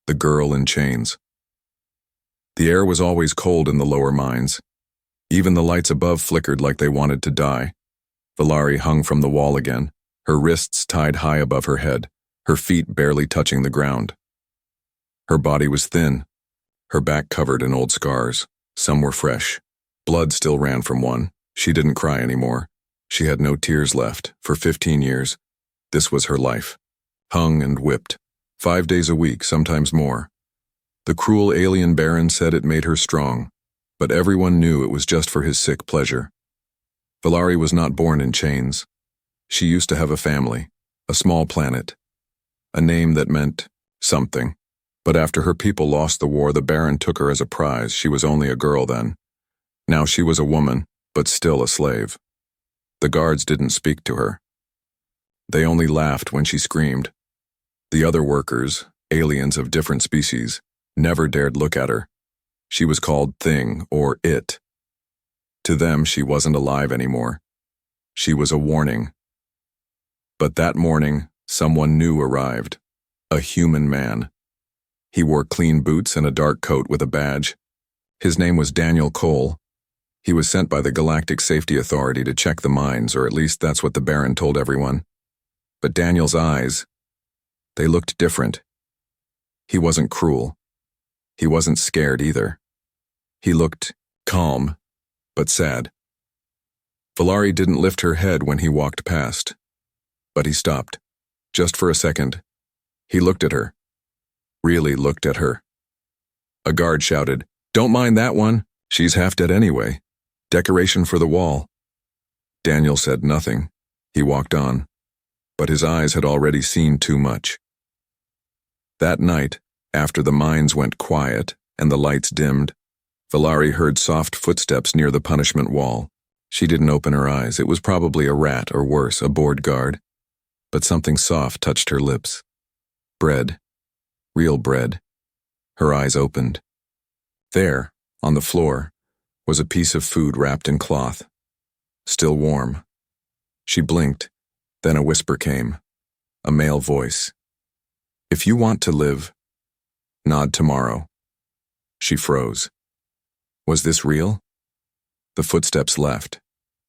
The girl in chains. The air was always cold in the lower mines. Even the lights above flickered like they wanted to die. Valari hung from the wall again, her wrists tied high above her head, her feet barely touching the ground. Her body was thin, her back covered in old scars. Some were fresh. Blood still ran from one. She didn't cry anymore. She had no tears left. For 15 years, this was her life. Hung and whipped. 5 days a week, sometimes more. The cruel alien baron said it made her strong, but everyone knew it was just for his sick pleasure. Valari was not born in chains. She used to have a family, a small planet, a name that meant something. But after her people lost the war, the baron took her as a prize. She was only a girl then. Now she was a woman, but still a slave. The guards didn't speak to her. They only laughed when she screamed. The other workers, aliens of different species, never dared look at her. She was called Thing or It. To them, she wasn't alive anymore. She was a warning. But that morning, someone new arrived. A human man. He wore clean boots and a dark coat with a badge. His name was Daniel Cole. He was sent by the Galactic Safety Authority to check the mines, or at least that's what the Baron told everyone. But Daniel's eyes, they looked different. He wasn't cruel. He wasn't scared either. He looked calm, but sad. Valari didn't lift her head when he walked past. But he stopped. Just for a second. He looked at her. Really looked at her. A guard shouted, "Don't mind that one. She's half dead anyway. Decoration for the wall." Daniel said nothing. He walked on. But his eyes had already seen too much. That night, after the mines went quiet and the lights dimmed, Valari heard soft footsteps near the punishment wall. She didn't open her eyes. It was probably a rat or worse, a bored guard. But something soft touched her lips. Bread. Real bread. Her eyes opened. There, on the floor, was a piece of food wrapped in cloth. Still warm. She blinked. Then a whisper came. A male voice. "If you want to live, nod tomorrow." She froze. Was this real? The footsteps left.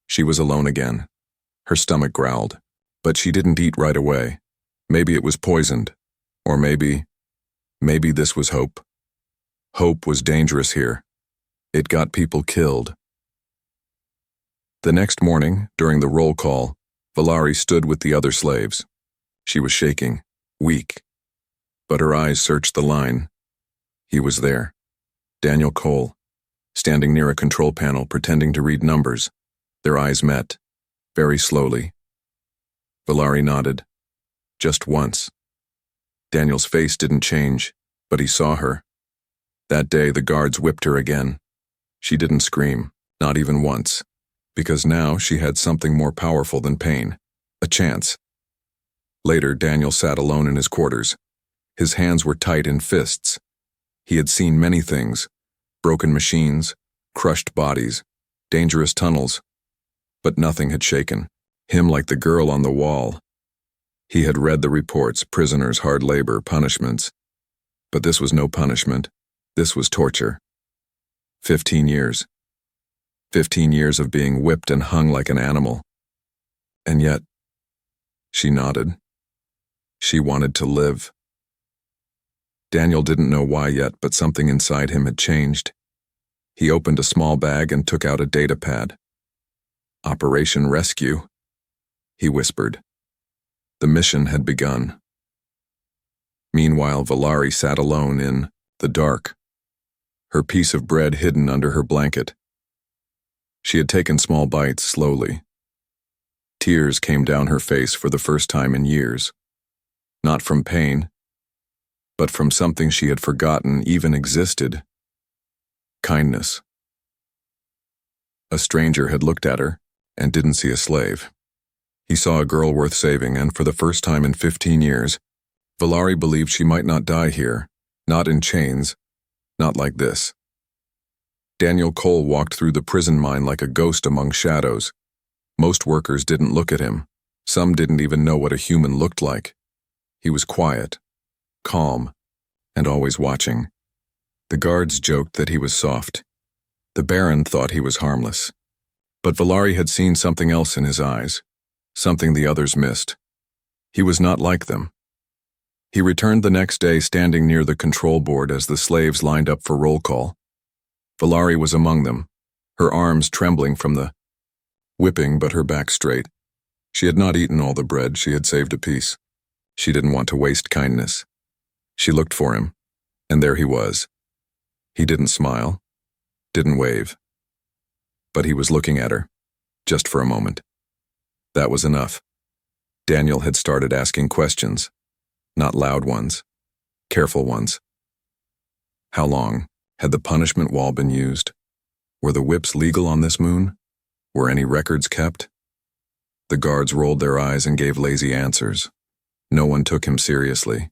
She was alone again. Her stomach growled. But she didn't eat right away. Maybe it was poisoned. Or maybe this was hope. Hope was dangerous here. It got people killed. The next morning, during the roll call, Valari stood with the other slaves. She was shaking, weak. But her eyes searched the line. He was there. Daniel Cole, standing near a control panel, pretending to read numbers. Their eyes met, very slowly. Valari nodded. Just once. Daniel's face didn't change, but he saw her. That day, the guards whipped her again. She didn't scream, not even once, because now she had something more powerful than pain, a chance. Later, Daniel sat alone in his quarters. His hands were tight in fists. He had seen many things, broken machines, crushed bodies, dangerous tunnels, but nothing had shaken him like the girl on the wall. He had read the reports, prisoners, hard labor, punishments. But this was no punishment. This was torture. 15 years. 15 years of being whipped and hung like an animal. And yet, she nodded. She wanted to live. Daniel didn't know why yet, but something inside him had changed. He opened a small bag and took out a data pad. Operation Rescue, he whispered. The mission had begun. Meanwhile, Valari sat alone in the dark, her piece of bread hidden under her blanket. She had taken small bites slowly. Tears came down her face for the first time in years. Not from pain, but from something she had forgotten even existed. Kindness. A stranger had looked at her and didn't see a slave. He saw a girl worth saving, and for the first time in 15 years, Valari believed she might not die here, not in chains, not like this. Daniel Cole walked through the prison mine like a ghost among shadows. Most workers didn't look at him. Some didn't even know what a human looked like. He was quiet, calm, and always watching. The guards joked that he was soft. The Baron thought he was harmless. But Valari had seen something else in his eyes, something the others missed. He was not like them. He returned the next day standing near the control board as the slaves lined up for roll call. Valari was among them, her arms trembling from the whipping but her back straight. She had not eaten all the bread, she had saved a piece. She didn't want to waste kindness. She looked for him, and there he was. He didn't smile, didn't wave. But he was looking at her, just for a moment. That was enough. Daniel had started asking questions, not loud ones, careful ones. How long had the punishment wall been used? Were the whips legal on this moon? Were any records kept? The guards rolled their eyes and gave lazy answers. No one took him seriously.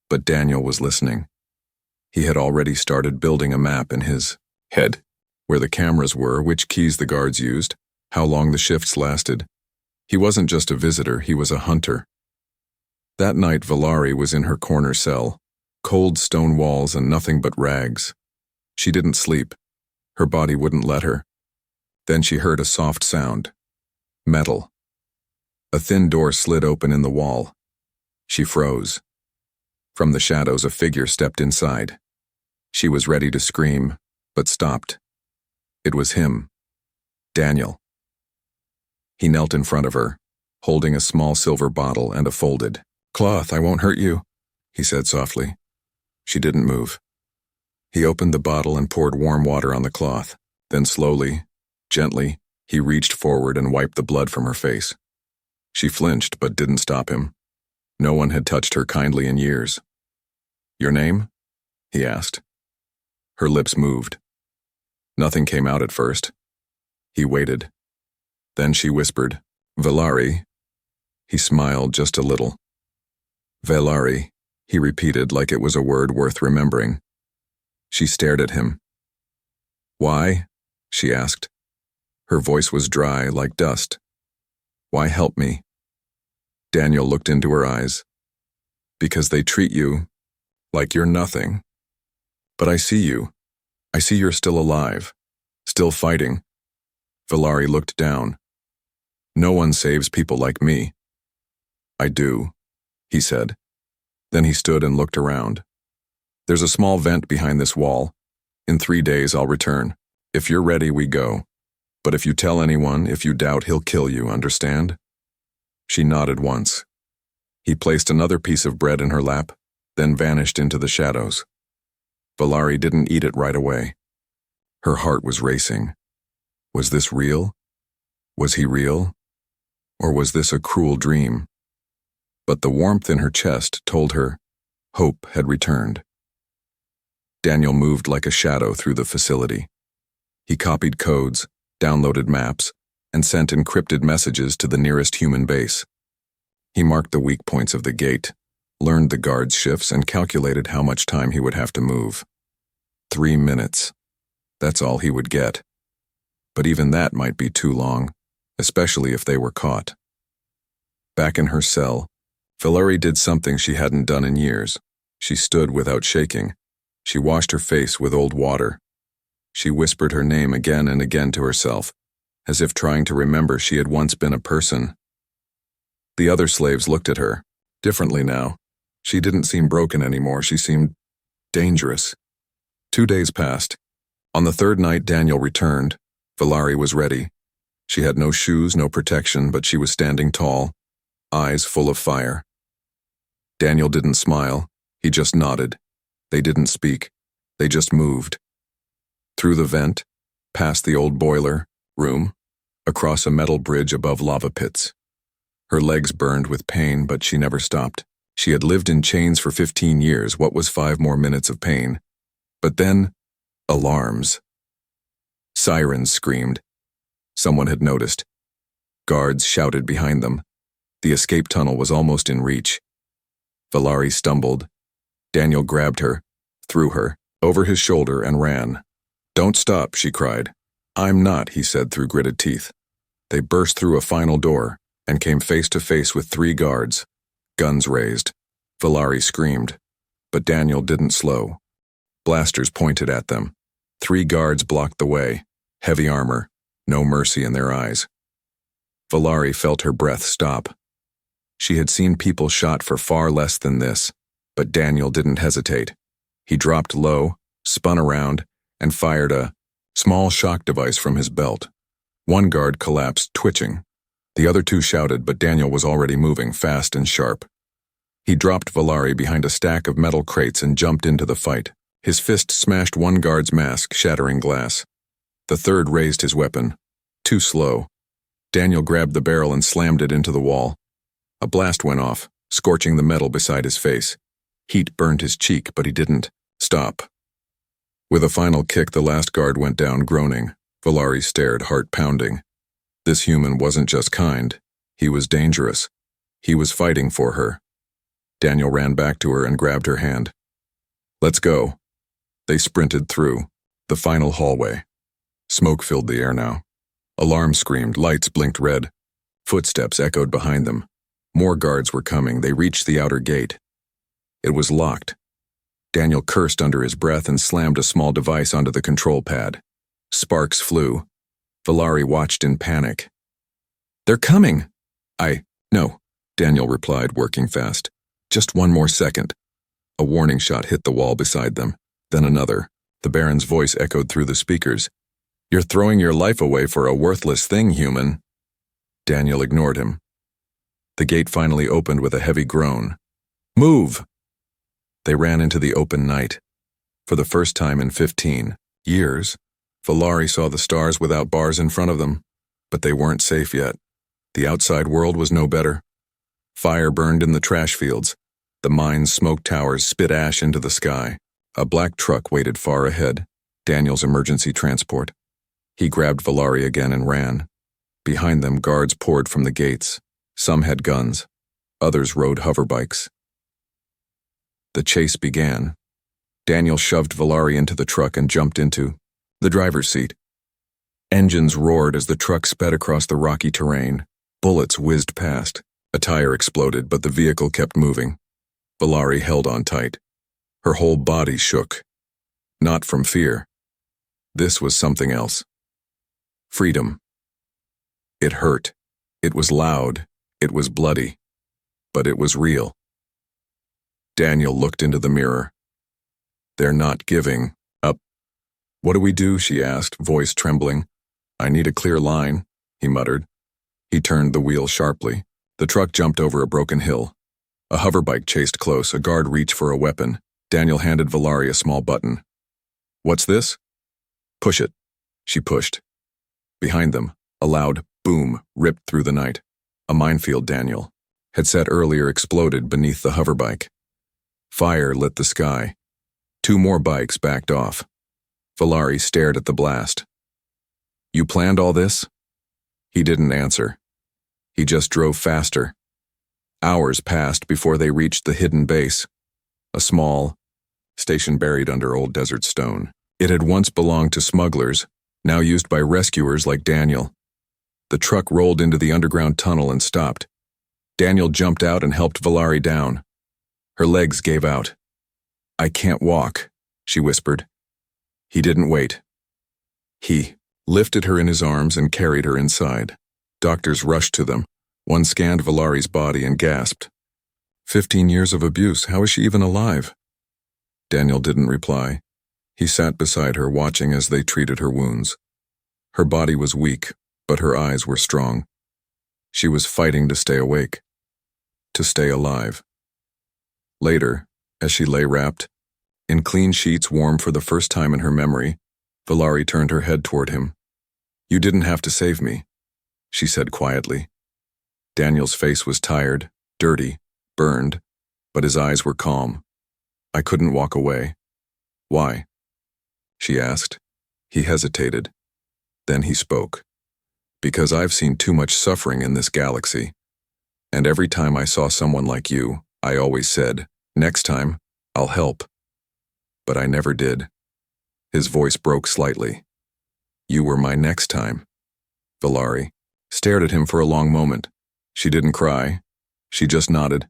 But Daniel was listening. He had already started building a map in his head, where the cameras were, which keys the guards used, how long the shifts lasted. He wasn't just a visitor, he was a hunter. That night Valari was in her corner cell, cold stone walls and nothing but rags. She didn't sleep. Her body wouldn't let her. Then she heard a soft sound. Metal. A thin door slid open in the wall. She froze. From the shadows a figure stepped inside. She was ready to scream, but stopped. It was him. Daniel. He knelt in front of her, holding a small silver bottle and a folded cloth. "I won't hurt you," he said softly. She didn't move. He opened the bottle and poured warm water on the cloth. Then slowly, gently, he reached forward and wiped the blood from her face. She flinched but didn't stop him. No one had touched her kindly in years. "Your name?" he asked. Her lips moved. Nothing came out at first. He waited. Then she whispered, "Valari." He smiled just a little. "Valari," he repeated like it was a word worth remembering. She stared at him. "Why?" she asked. Her voice was dry like dust. "Why help me?" Daniel looked into her eyes. "Because they treat you like you're nothing. But I see you. I see you're still alive, still fighting." Valari looked down. "No one saves people like me." "I do," he said. Then he stood and looked around. "There's a small vent behind this wall. In 3 days I'll return. If you're ready, we go. But if you tell anyone, if you doubt, he'll kill you, understand?" She nodded once. He placed another piece of bread in her lap, then vanished into the shadows. Valari didn't eat it right away. Her heart was racing. Was this real? Was he real? Or was this a cruel dream? But the warmth in her chest told her hope had returned. Daniel moved like a shadow through the facility. He copied codes, downloaded maps, and sent encrypted messages to the nearest human base. He marked the weak points of the gate, learned the guards' shifts, and calculated how much time he would have to move. 3 minutes. That's all he would get. But even that might be too long, especially if they were caught. Back in her cell, Valari did something she hadn't done in years. She stood without shaking. She washed her face with old water. She whispered her name again and again to herself, as if trying to remember she had once been a person. The other slaves looked at her, differently now. She didn't seem broken anymore, she seemed dangerous. 2 days passed. On the 3rd night Daniel returned. Valari was ready. She had no shoes, no protection, but she was standing tall, eyes full of fire. Daniel didn't smile, he just nodded. They didn't speak, they just moved. Through the vent, past the old boiler room, across a metal bridge above lava pits. Her legs burned with pain, but she never stopped. She had lived in chains for 15 years. What was 5 more minutes of pain? But then, alarms. Sirens screamed. Someone had noticed. Guards shouted behind them. The escape tunnel was almost in reach. Valari stumbled. Daniel grabbed her, threw her, over his shoulder and ran. "Don't stop," she cried. "I'm not," he said through gritted teeth. They burst through a final door and came face to face with 3 guards, guns raised. Valari screamed. But Daniel didn't slow. Blasters pointed at them. 3 guards blocked the way, heavy armor, no mercy in their eyes. Valari felt her breath stop. She had seen people shot for far less than this, but Daniel didn't hesitate. He dropped low, spun around, and fired a small shock device from his belt. 1 guard collapsed, twitching. The other 2 shouted, but Daniel was already moving fast and sharp. He dropped Valari behind a stack of metal crates and jumped into the fight. His fist smashed 1 guard's mask, shattering glass. The 3rd raised his weapon. Too slow. Daniel grabbed the barrel and slammed it into the wall. A blast went off, scorching the metal beside his face. Heat burned his cheek, but he didn't stop. With a final kick, the last guard went down, groaning. Valari stared, heart pounding. This human wasn't just kind. He was dangerous. He was fighting for her. Daniel ran back to her and grabbed her hand. "Let's go." They sprinted through the final hallway. Smoke filled the air now. Alarms screamed, lights blinked red. Footsteps echoed behind them. More guards were coming. They reached the outer gate. It was locked. Daniel cursed under his breath and slammed a small device onto the control pad. Sparks flew. Valari watched in panic. "They're coming!" No," Daniel replied, working fast. "Just 1 more second." A warning shot hit the wall beside them. Then another. The Baron's voice echoed through the speakers. "You're throwing your life away for a worthless thing, human." Daniel ignored him. The gate finally opened with a heavy groan. "Move!" They ran into the open night. For the first time in 15 years, Valari saw the stars without bars in front of them. But they weren't safe yet. The outside world was no better. Fire burned in the trash fields. The mine's smoke towers spit ash into the sky. A black truck waited far ahead, Daniel's emergency transport. He grabbed Valari again and ran. Behind them, guards poured from the gates. Some had guns. Others rode hoverbikes. The chase began. Daniel shoved Valari into the truck and jumped into the driver's seat. Engines roared as the truck sped across the rocky terrain. Bullets whizzed past. A tire exploded, but the vehicle kept moving. Valari held on tight. Her whole body shook. Not from fear. This was something else. Freedom. It hurt. It was loud. It was bloody. But it was real. Daniel looked into the mirror. "They're not giving up." "What do we do?" she asked, voice trembling. "I need a clear line," he muttered. He turned the wheel sharply. The truck jumped over a broken hill. A hoverbike chased close. A guard reached for a weapon. Daniel handed Valari a small button. "What's this?" "Push it." She pushed. Behind them, a loud boom ripped through the night. A minefield Daniel had set earlier exploded beneath the hoverbike. Fire lit the sky. 2 more bikes backed off. Valari stared at the blast. "You planned all this?" He didn't answer. He just drove faster. Hours passed before they reached the hidden base, a small station buried under old desert stone. It had once belonged to smugglers, now used by rescuers like Daniel. The truck rolled into the underground tunnel and stopped. Daniel jumped out and helped Valari down. Her legs gave out. "I can't walk," she whispered. He didn't wait. He lifted her in his arms and carried her inside. Doctors rushed to them. One scanned Valari's body and gasped. 15 years of abuse, how is she even alive? Daniel didn't reply. He sat beside her, watching as they treated her wounds. Her body was weak, but her eyes were strong. She was fighting to stay awake, to stay alive. Later, as she lay wrapped, in clean sheets warm for the first time in her memory, Valari turned her head toward him. "You didn't have to save me," she said quietly. Daniel's face was tired, dirty, burned, but his eyes were calm. "I couldn't walk away." "Why?" she asked. He hesitated. Then he spoke. "Because I've seen too much suffering in this galaxy. And every time I saw someone like you, I always said, next time, I'll help. But I never did." His voice broke slightly. "You were my next time." Valari stared at him for a long moment. She didn't cry. She just nodded.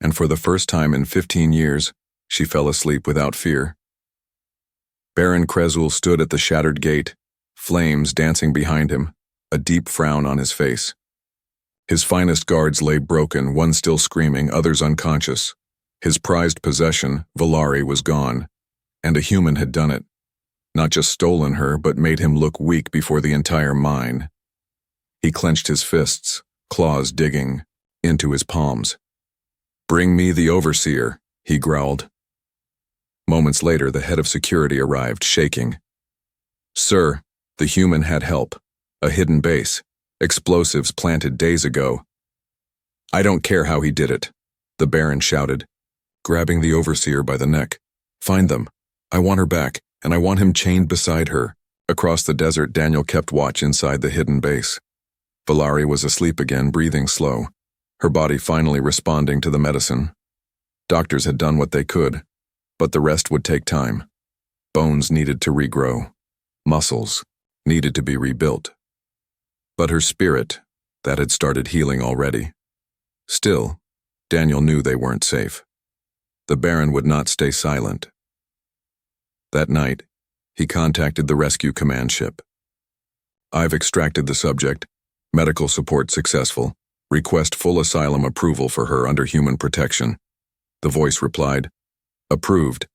And for the first time in 15 years, She fell asleep without fear. Baron Kresul stood at the shattered gate, flames dancing behind him, a deep frown on his face. His finest guards lay broken, one still screaming, others unconscious. His prized possession, Valari, was gone, and a human had done it. Not just stolen her, but made him look weak before the entire mine. He clenched his fists, claws digging into his palms. "Bring me the overseer," he growled. Moments later, the head of security arrived, shaking. "Sir, the human had help. A hidden base. Explosives planted days ago." "I don't care how he did it," the Baron shouted, grabbing the overseer by the neck. "Find them. I want her back, and I want him chained beside her." Across the desert, Daniel kept watch inside the hidden base. Valari was asleep again, breathing slow, her body finally responding to the medicine. Doctors had done what they could, but the rest would take time. Bones needed to regrow. Muscles needed to be rebuilt. But her spirit, that had started healing already. Still, Daniel knew they weren't safe. The Baron would not stay silent. That night, he contacted the rescue command ship. "I've extracted the subject. Medical support successful. Request full asylum approval for her under human protection." The voice replied, "Approved,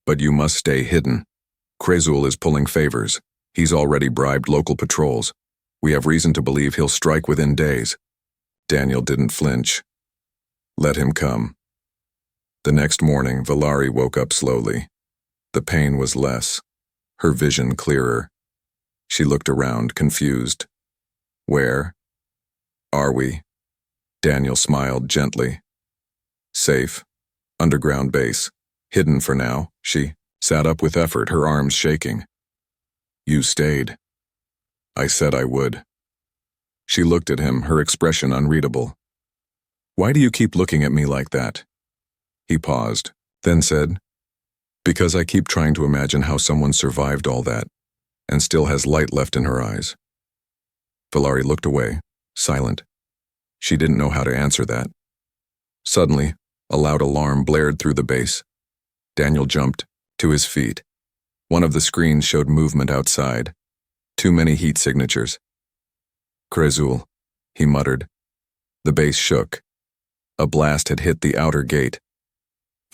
but you must stay hidden. Kresul is pulling favors. He's already bribed local patrols. We have reason to believe he'll strike within days." Daniel didn't flinch. Let him come. The next morning, Valari woke up slowly. The pain was less, her vision clearer. She looked around, confused. "Where are we?" Daniel smiled gently. "Safe. Underground base. Hidden for now." She sat up with effort, her arms shaking. "You stayed." "I said I would." She looked at him, her expression unreadable. "Why do you keep looking at me like that?" He paused, then said, "Because I keep trying to imagine how someone survived all that, and still has light left in her eyes." Valari looked away, silent. She didn't know how to answer that. Suddenly, a loud alarm blared through the base. Daniel jumped to his feet. One of the screens showed movement outside. Too many heat signatures. "Kresul," he muttered. The base shook. A blast had hit the outer gate.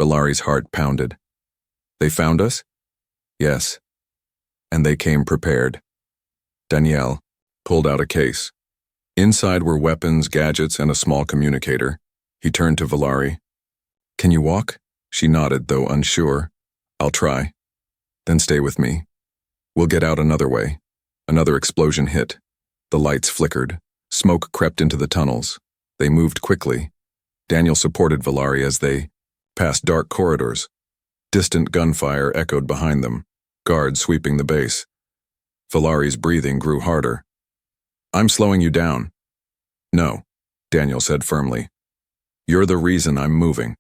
Valari's heart pounded. "They found us?" "Yes. And they came prepared." Daniel pulled out a case. Inside were weapons, gadgets, and a small communicator. He turned to Valari. "Can you walk?" She nodded, though unsure. "I'll try." "Then stay with me. We'll get out another way." Another explosion hit. The lights flickered. Smoke crept into the tunnels. They moved quickly. Daniel supported Valari as they passed dark corridors. Distant gunfire echoed behind them, guards sweeping the base. Valari's breathing grew harder. "I'm slowing you down." "No," Daniel said firmly. "You're the reason I'm moving."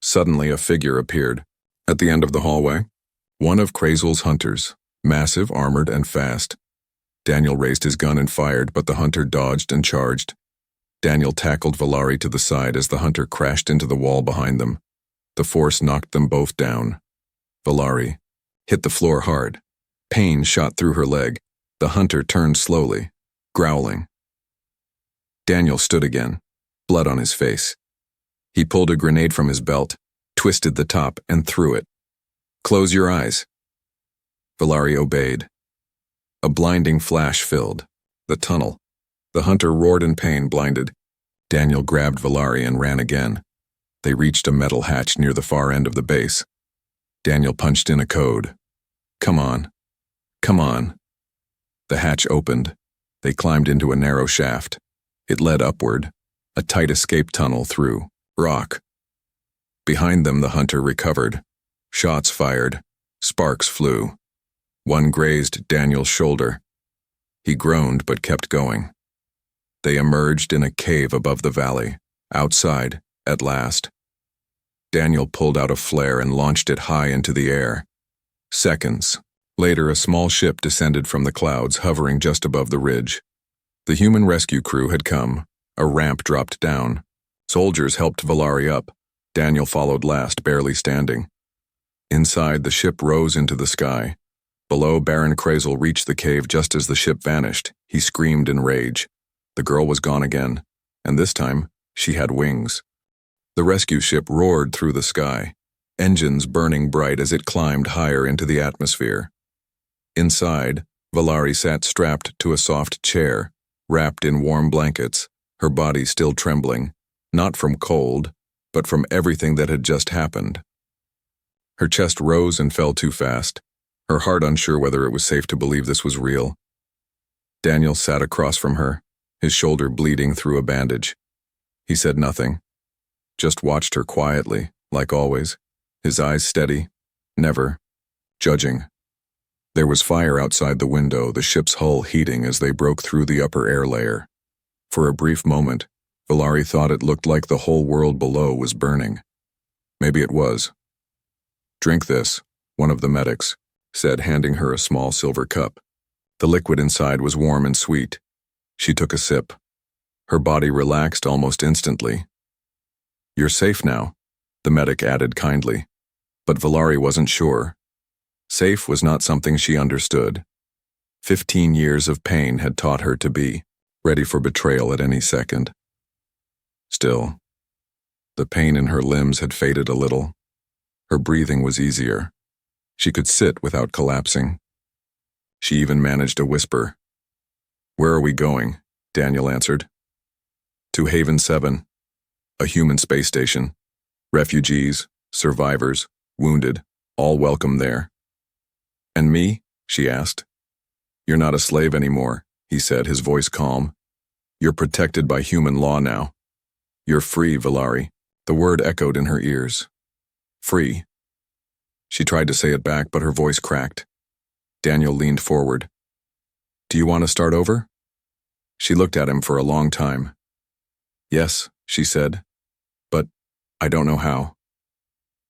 Suddenly a figure appeared. At the end of the hallway, one of Kresul's hunters, massive, armored, and fast. Daniel raised his gun and fired, but the hunter dodged and charged. Daniel tackled Valari to the side as the hunter crashed into the wall behind them. The force knocked them both down. Valari hit the floor hard. Pain shot through her leg. The hunter turned slowly, growling. Daniel stood again, blood on his face. He pulled a grenade from his belt, twisted the top, and threw it. "Close your eyes." Valari obeyed. A blinding flash filled the tunnel. The hunter roared in pain, blinded. Daniel grabbed Valari and ran again. They reached a metal hatch near the far end of the base. Daniel punched in a code. "Come on. Come on." The hatch opened. They climbed into a narrow shaft. It led upward, a tight escape tunnel through rock. Behind them, the hunter recovered. Shots fired. Sparks flew. One grazed Daniel's shoulder. He groaned but kept going. They emerged in a cave above the valley, outside, at last. Daniel pulled out a flare and launched it high into the air. Seconds later, a small ship descended from the clouds, hovering just above the ridge. The human rescue crew had come. A ramp dropped down. Soldiers helped Valari up. Daniel followed last, barely standing. Inside, the ship rose into the sky. Below, Baron Kreisel reached the cave just as the ship vanished. He screamed in rage. The girl was gone again, and this time, she had wings. The rescue ship roared through the sky, engines burning bright as it climbed higher into the atmosphere. Inside, Valari sat strapped to a soft chair, wrapped in warm blankets, her body still trembling, not from cold, but from everything that had just happened. Her chest rose and fell too fast, her heart unsure whether it was safe to believe this was real. Daniel sat across from her, his shoulder bleeding through a bandage. He said nothing, just watched her quietly, like always, his eyes steady, never judging. There was fire outside the window, the ship's hull heating as they broke through the upper air layer. For a brief moment, Valari thought it looked like the whole world below was burning. Maybe it was. "Drink this," one of the medics said, handing her a small silver cup. The liquid inside was warm and sweet. She took a sip. Her body relaxed almost instantly. "You're safe now," the medic added kindly. But Valari wasn't sure. Safe was not something she understood. 15 years of pain had taught her to be ready for betrayal at any second. Still, the pain in her limbs had faded a little. Her breathing was easier. She could sit without collapsing. She even managed a whisper. "Where are we going?" Daniel answered. "To Haven 7, a human space station. Refugees, survivors, wounded, all welcome there." "And me?" she asked. "You're not a slave anymore," he said, his voice calm. "You're protected by human law now. You're free, Valari." The word echoed in her ears. Free. She tried to say it back, but her voice cracked. Daniel leaned forward. "Do you want to start over?" She looked at him for a long time. "Yes," she said, "but I don't know how."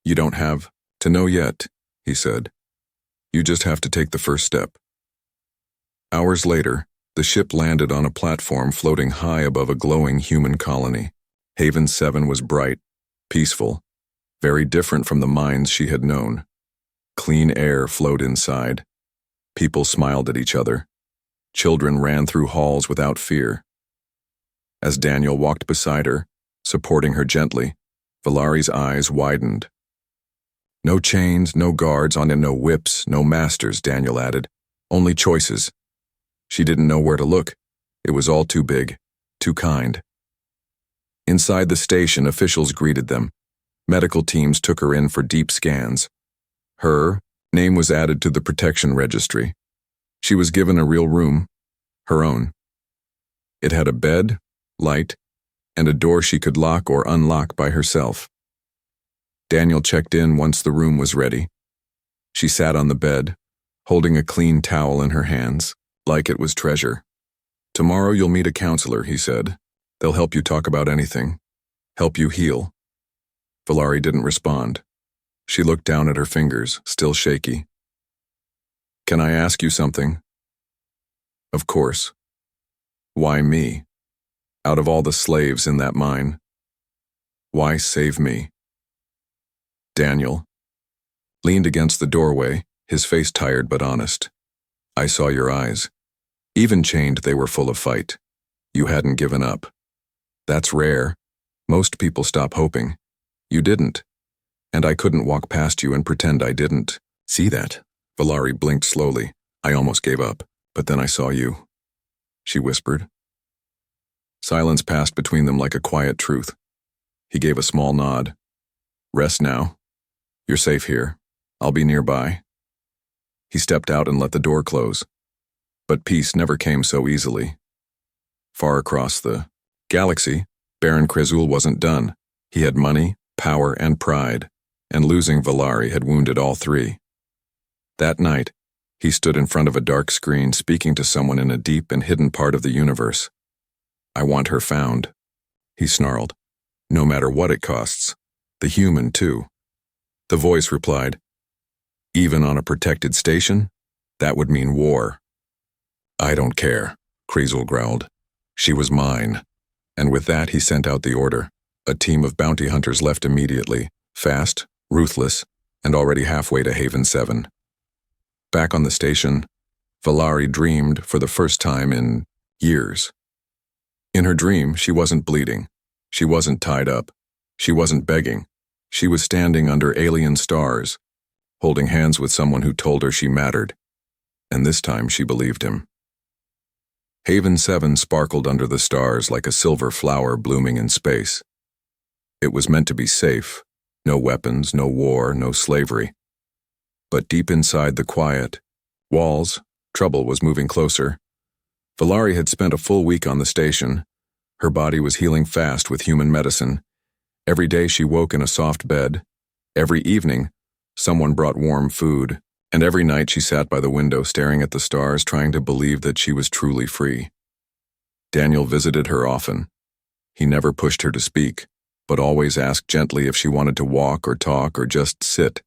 "You don't have to know yet," he said. "You just have to take the first step." Hours later, the ship landed on a platform floating high above a glowing human colony. Haven 7 was bright, peaceful, very different from the mines she had known. Clean air flowed inside. People smiled at each other. Children ran through halls without fear. As Daniel walked beside her, supporting her gently, Valari's eyes widened. "No chains, no guards on, and no whips, no masters," Daniel added. "Only choices." She didn't know where to look. It was all too big, too kind. Inside the station, officials greeted them. Medical teams took her in for deep scans. Her name was added to the protection registry. She was given a real room, her own. It had a bed, light, and a door she could lock or unlock by herself. Daniel checked in once the room was ready. She sat on the bed, holding a clean towel in her hands, like it was treasure. "Tomorrow you'll meet a counselor," he said. "They'll help you talk about anything, help you heal." Valari didn't respond. She looked down at her fingers, still shaky. "Can I ask you something?" "Of course." "Why me? Out of all the slaves in that mine, why save me?" Daniel leaned against the doorway, his face tired but honest. "I saw your eyes. Even chained, they were full of fight. You hadn't given up. That's rare. Most people stop hoping. You didn't. And I couldn't walk past you and pretend I didn't see that." Valari blinked slowly. "I almost gave up, but then I saw you," she whispered. Silence passed between them like a quiet truth. He gave a small nod. "Rest now. You're safe here. I'll be nearby." He stepped out and let the door close. But peace never came so easily. Far across the galaxy, Baron Kreisel wasn't done. He had money, power, and pride, and losing Valari had wounded all three. That night, he stood in front of a dark screen speaking to someone in a deep and hidden part of the universe. "I want her found," he snarled. "No matter what it costs. The human, too." The voice replied, "Even on a protected station? That would mean war." "I don't care," Kreisel growled. "She was mine." And with that, he sent out the order. A team of bounty hunters left immediately, fast, ruthless, and already halfway to Haven 7. Back on the station, Valari dreamed for the first time in years. In her dream, she wasn't bleeding. She wasn't tied up. She wasn't begging. She was standing under alien stars, holding hands with someone who told her she mattered. And this time she believed him. Haven 7 sparkled under the stars like a silver flower blooming in space. It was meant to be safe. No weapons, no war, no slavery. But deep inside the quiet walls, trouble was moving closer. Valari had spent a full week on the station. Her body was healing fast with human medicine. Every day she woke in a soft bed. Every evening, someone brought warm food. And every night she sat by the window staring at the stars, trying to believe that she was truly free. Daniel visited her often. He never pushed her to speak, but always asked gently if she wanted to walk or talk or just sit.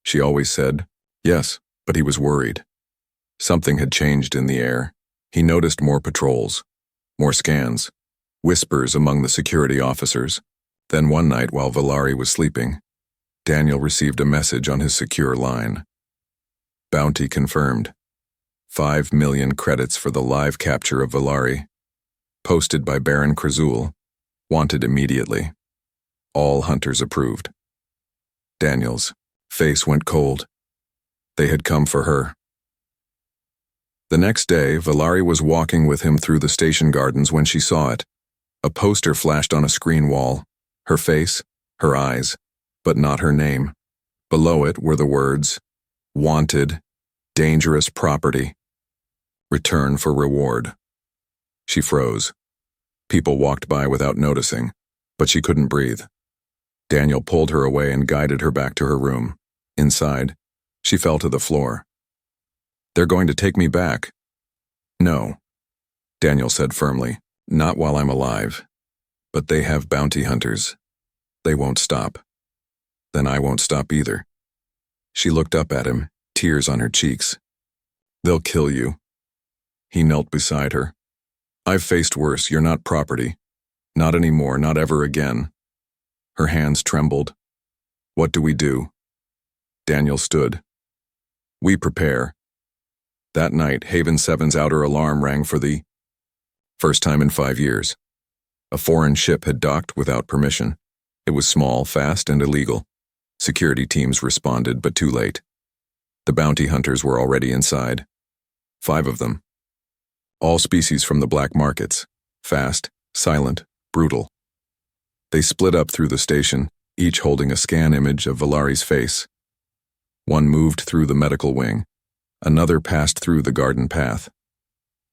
She always said, yes, but he was worried. Something had changed in the air. He noticed more patrols, more scans, whispers among the security officers. Then one night while Valari was sleeping, Daniel received a message on his secure line. Bounty confirmed. 5 million credits for the live capture of Valari. Posted by Baron Krazul. Wanted immediately. All hunters approved. Daniel's face went cold. They had come for her. The next day, Valari was walking with him through the station gardens when she saw it. A poster flashed on a screen wall. Her face, her eyes, but not her name. Below it were the words, wanted, dangerous property, return for reward. She froze. People walked by without noticing, but she couldn't breathe. Daniel pulled her away and guided her back to her room. Inside, she fell to the floor. They're going to take me back. No, Daniel said firmly, not while I'm alive. But they have bounty hunters. They won't stop. Then I won't stop either. She looked up at him, tears on her cheeks. They'll kill you. He knelt beside her. I've faced worse. You're not property. Not anymore, not ever again. Her hands trembled. What do we do? Daniel stood. We prepare. That night, Haven 7's outer alarm rang for the first time in 5 years. A foreign ship had docked without permission. It was small, fast, and illegal. Security teams responded, but too late. The bounty hunters were already inside. 5 of them. All species from the black markets. Fast, silent, brutal. They split up through the station, each holding a scan image of Valari's face. One moved through the medical wing. Another passed through the garden path.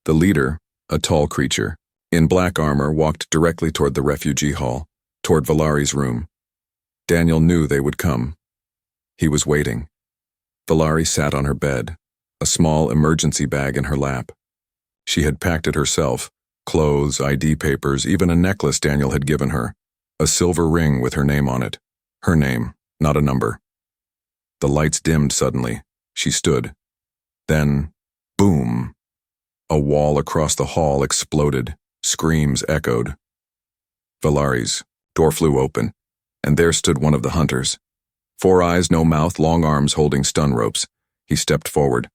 The leader, a tall creature, in black armor, walked directly toward the refugee hall, toward Valari's room. Daniel knew they would come. He was waiting. Valari sat on her bed, a small emergency bag in her lap. She had packed it herself, clothes, ID papers, even a necklace Daniel had given her, a silver ring with her name on it. Her name, not a number. The lights dimmed suddenly. She stood. Then, boom. A wall across the hall exploded. Screams echoed. Valari's door flew open, and there stood one of the hunters. 4 eyes, no mouth, long arms holding stun ropes. He stepped forward.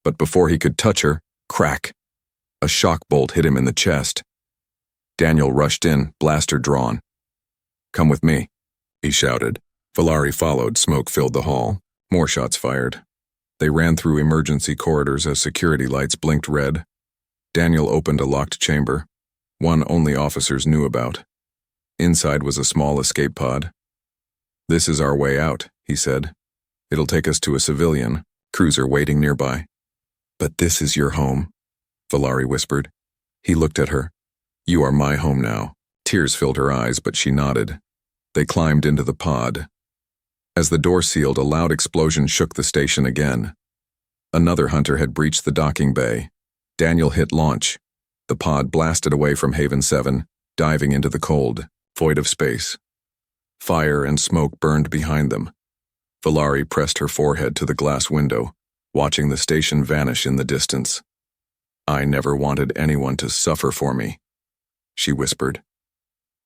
But before he could touch her, crack. A shock bolt hit him in the chest. Daniel rushed in, blaster drawn. Come with me, he shouted. Valari followed. Smoke filled the hall. More shots fired. They ran through emergency corridors as security lights blinked red. Daniel opened a locked chamber, one only officers knew about. Inside was a small escape pod. This is our way out, he said. It'll take us to a civilian cruiser waiting nearby. But this is your home, Valari whispered. He looked at her. You are my home now. Tears filled her eyes, but she nodded. They climbed into the pod. As the door sealed, a loud explosion shook the station again. Another hunter had breached the docking bay. Daniel hit launch. The pod blasted away from Haven 7, diving into the cold, void of space. Fire and smoke burned behind them. Valari pressed her forehead to the glass window, watching the station vanish in the distance. I never wanted anyone to suffer for me, she whispered.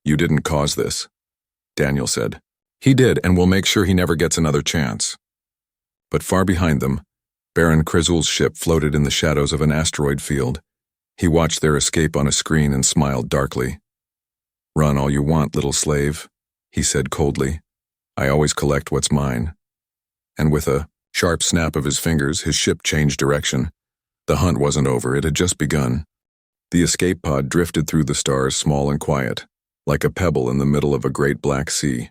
You didn't cause this, Daniel said. He did, and we'll make sure he never gets another chance. But far behind them, Baron Krizzul's ship floated in the shadows of an asteroid field. He watched their escape on a screen and smiled darkly. "Run all you want, little slave," he said coldly. "I always collect what's mine." And with a sharp snap of his fingers, his ship changed direction. The hunt wasn't over, it had just begun. The escape pod drifted through the stars, small and quiet, like a pebble in the middle of a great black sea.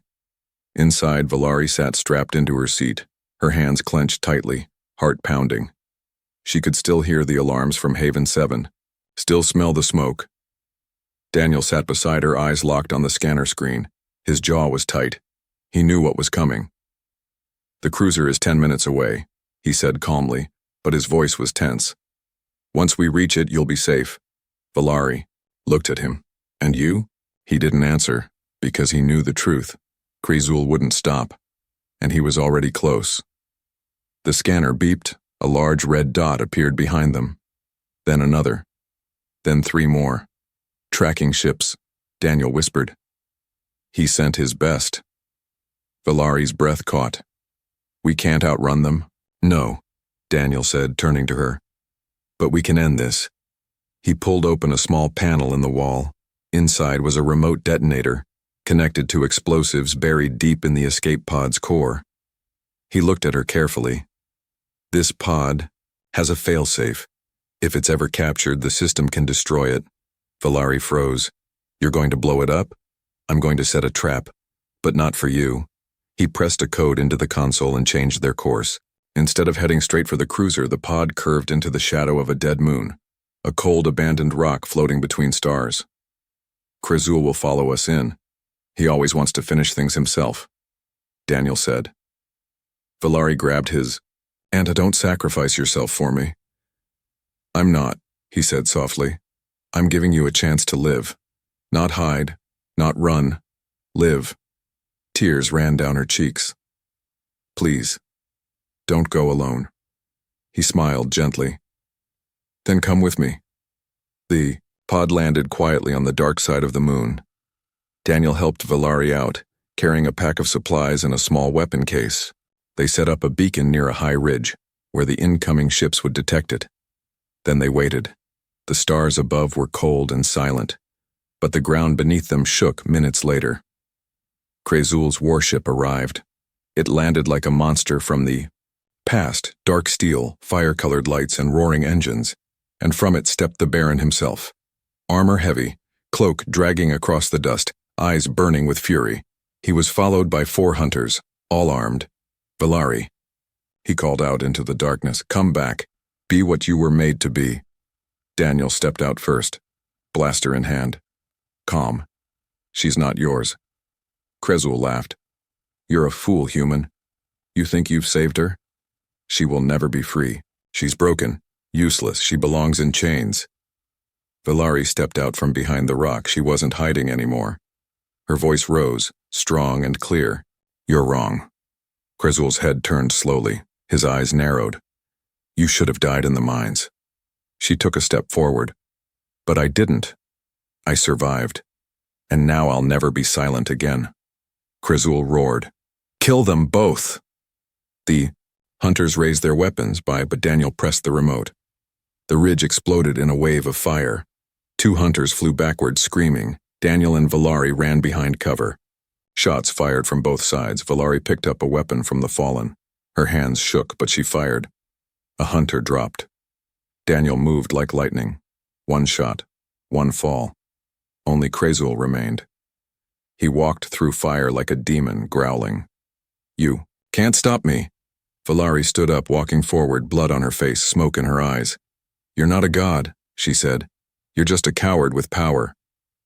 Inside, Valari sat strapped into her seat, her hands clenched tightly, heart pounding. She could still hear the alarms from Haven 7, still smell the smoke. Daniel sat beside her, eyes locked on the scanner screen. His jaw was tight. He knew what was coming. "The cruiser is 10 minutes away," he said calmly, but his voice was tense. "Once we reach it, you'll be safe." Valari looked at him. "And you?" He didn't answer, because he knew the truth. Krizzul wouldn't stop, and he was already close. The scanner beeped. A large red dot appeared behind them. Then another. Then 3 more. "Tracking ships," Daniel whispered. He sent his best. Valari's breath caught. "We can't outrun them." "No," Daniel said, turning to her. "But we can end this." He pulled open a small panel in the wall. Inside was a remote detonator, connected to explosives buried deep in the escape pod's core. He looked at her carefully. "This pod has a failsafe. If it's ever captured, the system can destroy it." Valari froze. "You're going to blow it up?" "I'm going to set a trap, but not for you." He pressed a code into the console and changed their course. Instead of heading straight for the cruiser, the pod curved into the shadow of a dead moon, a cold, abandoned rock floating between stars. "Krizzul will follow us in. He always wants to finish things himself," Daniel said. Valari grabbed his, "Anta, don't sacrifice yourself for me." "I'm not," he said softly. "I'm giving you a chance to live. Not hide, not run. Live." Tears ran down her cheeks. "Please, don't go alone." He smiled gently. "Then come with me." The pod landed quietly on the dark side of the moon. Daniel helped Valari out, carrying a pack of supplies and a small weapon case. They set up a beacon near a high ridge, where the incoming ships would detect it. Then they waited. The stars above were cold and silent, but the ground beneath them shook minutes later. Krizzul's warship arrived. It landed like a monster from the past, dark steel, fire-colored lights and roaring engines, and from it stepped the Baron himself. Armor heavy, cloak dragging across the dust, eyes burning with fury. He was followed by 4 hunters, all armed. "Valari," he called out into the darkness, "come back. Be what you were made to be." Daniel stepped out first, blaster in hand. "Calm. She's not yours." Krizzul laughed. "You're a fool, human. You think you've saved her? She will never be free. She's broken, useless. She belongs in chains." Valari stepped out from behind the rock. She wasn't hiding anymore. Her voice rose, strong and clear. "You're wrong." Krizzul's head turned slowly. His eyes narrowed. "You should have died in the mines." She took a step forward. "But I didn't. I survived. And now I'll never be silent again." Krizzul roared. "Kill them both!" The hunters raised their weapons, but Daniel pressed the remote. The ridge exploded in a wave of fire. 2 hunters flew backward, screaming. Daniel and Valari ran behind cover. Shots fired from both sides. Valari picked up a weapon from the fallen. Her hands shook, but she fired. A hunter dropped. Daniel moved like lightning. 1 shot, 1 fall. Only Krizzul remained. He walked through fire like a demon, growling. "You can't stop me." Valari stood up, walking forward, blood on her face, smoke in her eyes. "You're not a god," she said. "You're just a coward with power."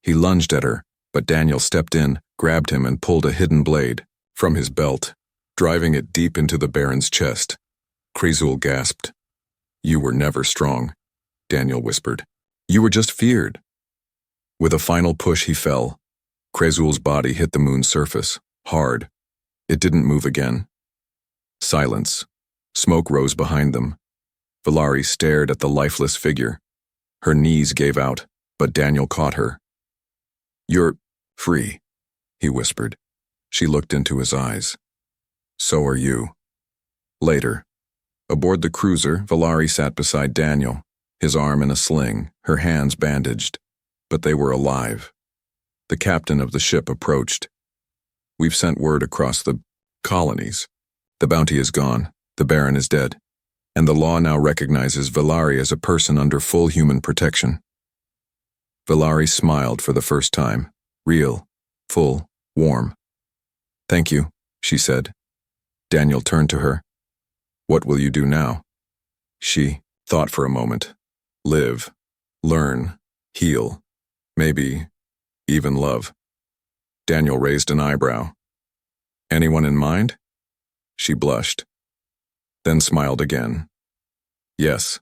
He lunged at her, but Daniel stepped in, grabbed him and pulled a hidden blade from his belt, driving it deep into the Baron's chest. Krizzul gasped. "You were never strong," Daniel whispered. "You were just feared." With a final push, he fell. Krizzul's body hit the moon's surface, hard. It didn't move again. Silence. Smoke rose behind them. Valari stared at the lifeless figure. Her knees gave out, but Daniel caught her. "You're free," he whispered. She looked into his eyes. So are you. Later. Aboard the cruiser, Valari sat beside Daniel, his arm in a sling, her hands bandaged. But they were alive. The captain of the ship approached. We've sent word across the colonies. The bounty is gone, the Baron is dead, and the law now recognizes Valari as a person under full human protection. Valari smiled for the first time, real, full, warm. Thank you, she said. Daniel turned to her. What will you do now? She thought for a moment. Live, learn, heal, maybe even love. Daniel raised an eyebrow. Anyone in mind? She blushed, then smiled again. Yes,